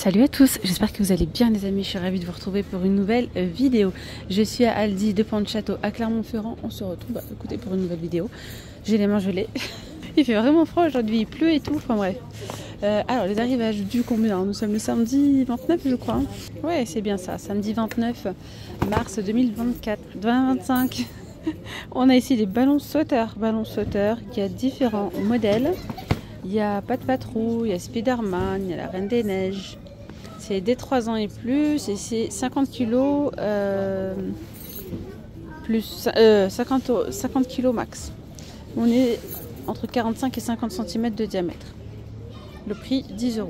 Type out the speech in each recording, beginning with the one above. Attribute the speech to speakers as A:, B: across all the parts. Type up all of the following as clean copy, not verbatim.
A: Salut à tous, j'espère que vous allez bien les amis, je suis ravie de vous retrouver pour une nouvelle vidéo. Je suis à Aldi de Pont-de-Château à Clermont-Ferrand, on se retrouve écoutez, pour une nouvelle vidéo. J'ai les mains gelées, il fait vraiment froid aujourd'hui, il pleut et tout, enfin bref. Alors les arrivages du combien? Nous sommes le samedi 29 je crois. Ouais c'est bien ça, samedi 29 mars 2025. On a ici les ballons sauteurs qui a différents modèles. Il y a Pat' Patrouille, il y a Spider-Man, il y a la Reine des Neiges. C'est des 3 ans et plus et c'est 50 kg plus 50 kg max. On est entre 45 et 50 cm de diamètre. Le prix 10 €.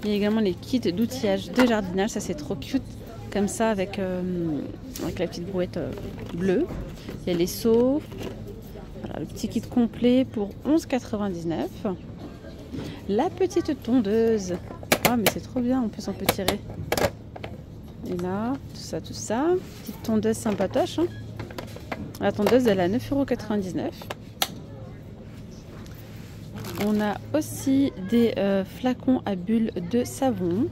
A: Il y a également les kits d'outillage de jardinage, ça c'est trop cute comme ça avec la petite brouette bleue. Il y a les seaux. Voilà, le petit kit complet pour 11,99 €. La petite tondeuse. Ah mais c'est trop bien, en plus on peut tirer. Et là, tout ça. Petite tondeuse sympatoche. Hein. La tondeuse elle est à 9,99 €. On a aussi des flacons à bulles de savon.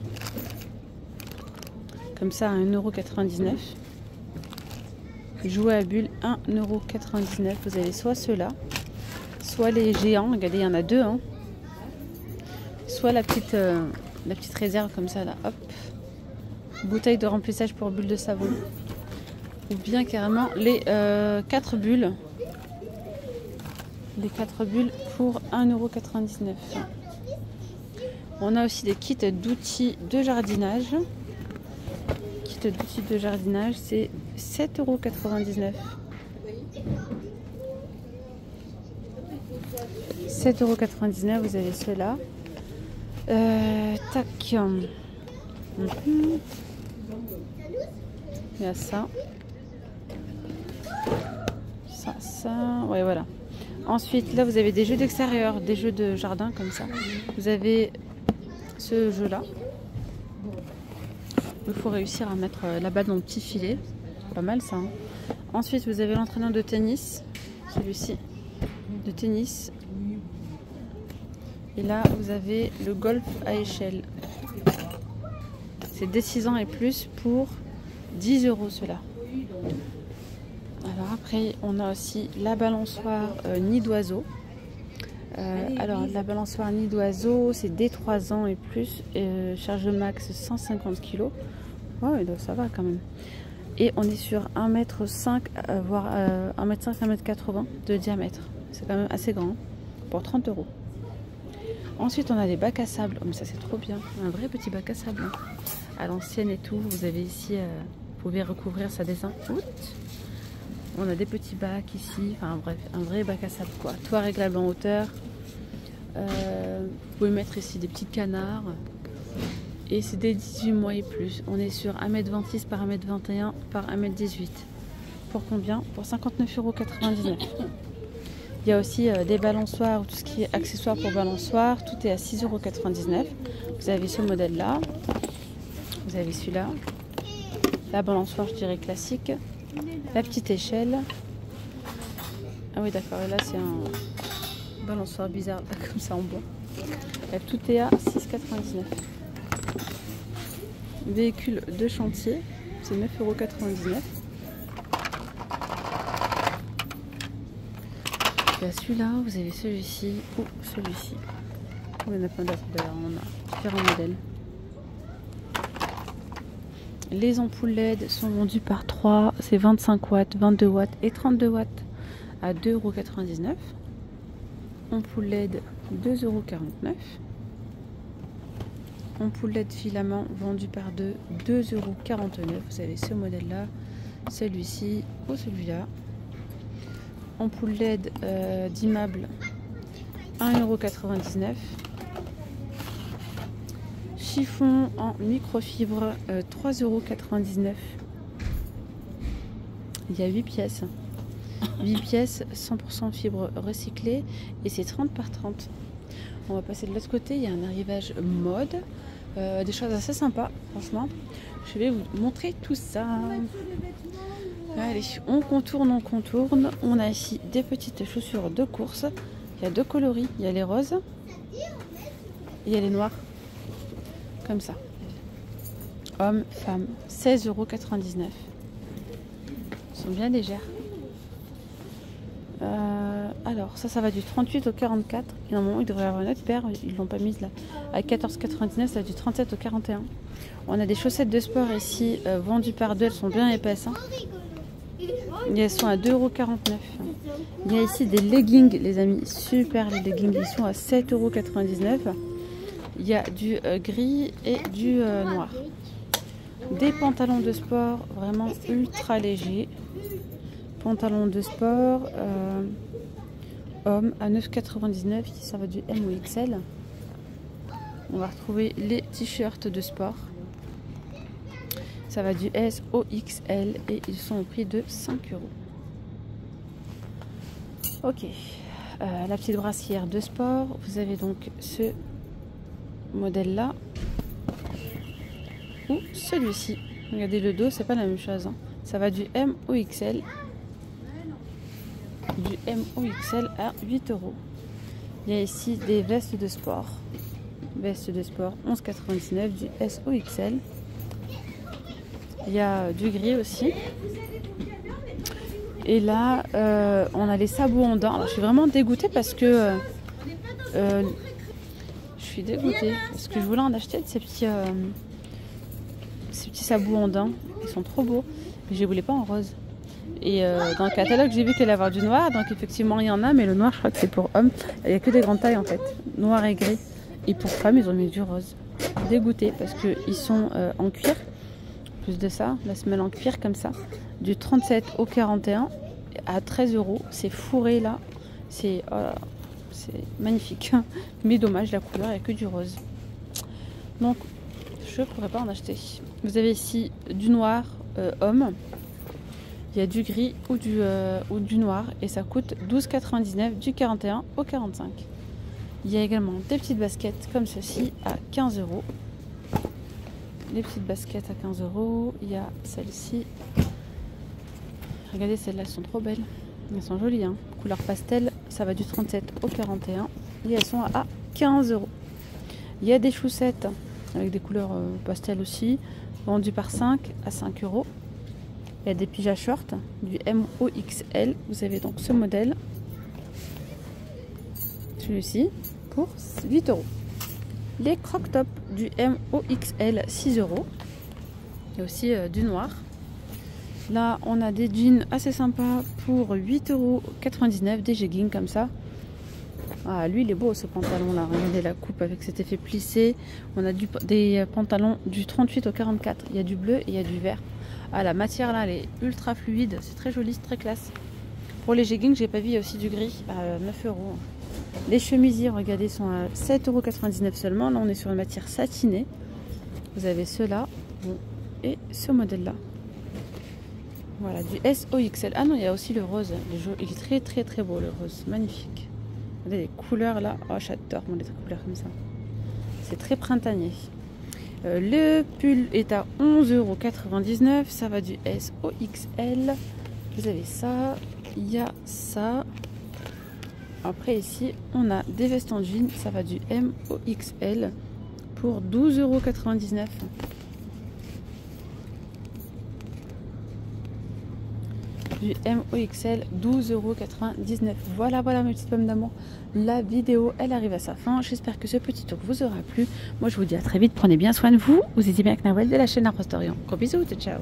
A: Comme ça à 1,99 €. Jouets à bulles 1,99 €. Vous avez soit ceux-là, soit les géants. Regardez, il y en a deux. Hein. Soit la petite réserve comme ça là. Hop. Bouteille de remplissage pour bulles de savon. Ou bien carrément les 4 bulles. Les 4 bulles pour 1,99 €. On a aussi des kits d'outils de jardinage. D'outils de jardinage, c'est 7,99 €. 7,99 €, vous avez ceux-là. Tac. Il y a ça. Ça. Ouais, voilà. Ensuite, là, vous avez des jeux d'extérieur, des jeux de jardin comme ça. Vous avez ce jeu-là. Il faut réussir à mettre la balle dans le petit filet. Pas mal ça. Hein. Ensuite, vous avez l'entraîneur de tennis. Celui-ci. De tennis. Et là, vous avez le golf à échelle. C'est dès 6 ans et plus pour 10 € cela. Alors après, on a aussi la balançoire nid d'oiseau. Alors la balançoire nid d'oiseau, c'est dès 3 ans et plus. Charge max 150 kg. Ouais, donc ça va quand même. Et on est sur 1,5 m, voire 1,5 m, 1,80 m de diamètre. C'est quand même assez grand. Pour 30 €. Ensuite, on a des bacs à sable. Oh, mais ça, c'est trop bien. Un vrai petit bac à sable. Hein. À l'ancienne et tout. Vous avez ici, vous pouvez recouvrir sa dessin. On a des petits bacs ici. Enfin, bref, un vrai bac à sable, quoi. Toit réglable en hauteur. Vous pouvez mettre ici des petits canards. Et c'est des 18 mois et plus. On est sur 1,26 m par 1,21 m par 1,18 m. Pour combien? Pour 59,99 €. Il y a aussi des balançoires, tout ce qui est accessoires pour balançoires. Tout est à 6,99 €. Vous avez ce modèle-là. Vous avez celui-là. La balançoire, je dirais classique. La petite échelle. Ah oui, d'accord. Là, c'est un balançoire bizarre, comme ça en bois. Bref, tout est à 6,99 €. Véhicule de chantier, c'est 9,99 €. Il y a celui-là, vous avez celui-ci ou celui-ci. Il y en a plein d'autres d'ailleurs, on a différents modèles. Les ampoules LED sont vendues par 3, c'est 25 watts, 22 watts et 32 watts à 2,99 €. Ampoule LED 2,49 €. Ampoule LED filament vendu par 2,49 €. Vous avez ce modèle-là, celui-ci ou celui-là. Ampoule LED d'immeuble 1,99 €. Chiffon en microfibre 3,99 €. Il y a 8 pièces. 8 pièces 100% fibre recyclée et c'est 30 par 30. On va passer de l'autre côté, il y a un arrivage mode. Des choses assez sympas, franchement. Je vais vous montrer tout ça. Allez, on contourne. On a ici des petites chaussures de course. Il y a deux coloris. Il y a les roses et il y a les noirs. comme ça. Hommes, femmes, 16,99 €. Elles sont bien légères. Alors, ça va du 38 au 44. Et normalement, il devrait y avoir une autre paire. Ils l'ont pas mise là. À 14,99, ça va du 37 au 41. On a des chaussettes de sport ici, vendues par deux. Elles sont bien épaisses. Hein. Et elles sont à 2,49 €. Il y a ici des leggings, les amis. Super, les leggings. Ils sont à 7,99 €. Il y a du gris et du noir. Des pantalons de sport vraiment ultra légers. Pantalons de sport homme à 9,99 €. Ça va du M ou XL. On va retrouver les t-shirts de sport. Ça va du S au XL et ils sont au prix de 5 €. Ok. La petite brassière de sport. Vous avez donc ce modèle là ou celui-ci. Regardez le dos, c'est pas la même chose. Hein. Ça va du M au XL. Du M au XL à 8 €. Il y a ici des vestes de sport. Vestes de sport 11,99 €, du S au XL. Il y a du gris aussi. Et là, on a les sabots en dents. Alors, je suis vraiment dégoûtée parce que je suis dégoûtée parce que je voulais en acheter de ces petits sabots en dents. Ils sont trop beaux, mais je les voulais pas en rose. Et dans le catalogue, j'ai vu qu'il allait y avoir du noir. Donc effectivement, il y en a, mais le noir, je crois que c'est pour hommes. Il n'y a que des grandes tailles en fait, noir et gris. Et pour femmes, ils ont mis du rose. Dégoûté parce qu'ils sont en cuir. Plus de ça, la semelle en cuir comme ça. Du 37 au 41 à 13 €. C'est fourré là. C'est magnifique. Mais dommage, la couleur, il n'y a que du rose. Donc, je ne pourrais pas en acheter. Vous avez ici du noir homme. Il y a du gris ou du noir et ça coûte 12,99 € du 41 au 45. Il y a également des petites baskets comme ceci à 15 €. Les petites baskets à 15 €. Il y a celle-ci. Regardez, celles-là, elles sont trop belles. Elles sont jolies. Hein. Couleur pastel, ça va du 37 au 41 et elles sont à 15 €. Il y a des chaussettes avec des couleurs pastel aussi, vendues par 5 à 5 €. Il y a des pyjamas shorts du M au XL. Vous avez donc ce modèle. Celui-ci pour 8 €. Les croc-top du M au XL, 6 €. Il y a aussi du noir. Là, on a des jeans assez sympas pour 8,99 €. Des jeggings comme ça. Ah, lui, il est beau ce pantalon-là. Regardez la coupe avec cet effet plissé. On a des pantalons du 38 au 44. Il y a du bleu et il y a du vert. Ah, la matière là, elle est ultra fluide. C'est très joli, c'est très classe. Pour les jeggings, j'ai pas vu, il y a aussi du gris à 9 €. Les chemisiers, regardez, sont à 7,99 € seulement. Là, on est sur une matière satinée. Vous avez ceux-là et ce modèle-là. Voilà, du S au XL. Ah non, il y a aussi le rose. Il est très très très beau, le rose. Magnifique. Regardez les couleurs là. Oh, j'adore les couleurs comme ça. C'est très printanier. Le pull est à 11,99 €. Ça va du S au XL. Vous avez ça. Il y a ça. Après ici, on a des vestes en jean. Ça va du M au XL pour 12,99 €. Du M au XL, 12,99 €. Voilà mes petites pommes d'amour. La vidéo, elle arrive à sa fin. J'espère que ce petit tour vous aura plu. Moi, je vous dis à très vite. Prenez bien soin de vous. Vous étiez bien avec Nawel de la chaîne Arp Orient. Gros bisous. Ciao.